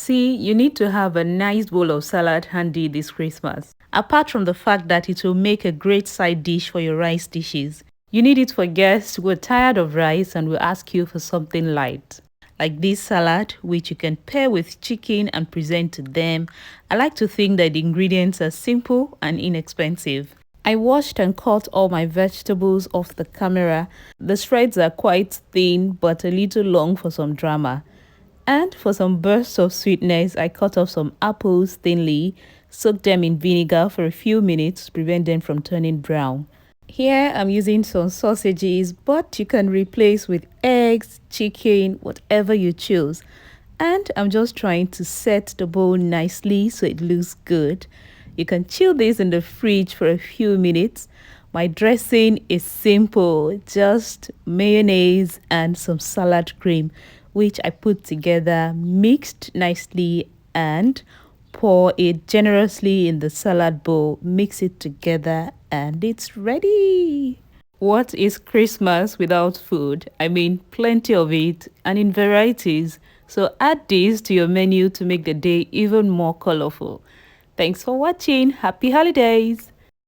See, you need to have a nice bowl of salad handy this Christmas. Apart from the fact that it will make a great side dish for your rice dishes, you need it for guests who are tired of rice and will ask you for something light. Like this salad, which you can pair with chicken and present to them. I like to think that the ingredients are simple and inexpensive. I washed and cut all my vegetables off the camera. The shreds are quite thin but a little long for some drama. And for some bursts of sweetness, I cut off some apples thinly, soaked them in vinegar for a few minutes to prevent them from turning brown. Here I'm using some sausages, but you can replace with eggs, chicken, whatever you choose. And I'm just trying to set the bowl nicely so it looks good. You can chill this in the fridge for a few minutes. My dressing is simple, just mayonnaise and some salad cream, which I put together, mixed nicely, and pour it generously in the salad bowl, mix it together, and it's ready. What is Christmas without food? I mean, plenty of it and in varieties. So add this to your menu to make the day even more colorful. Thanks for watching. Happy holidays!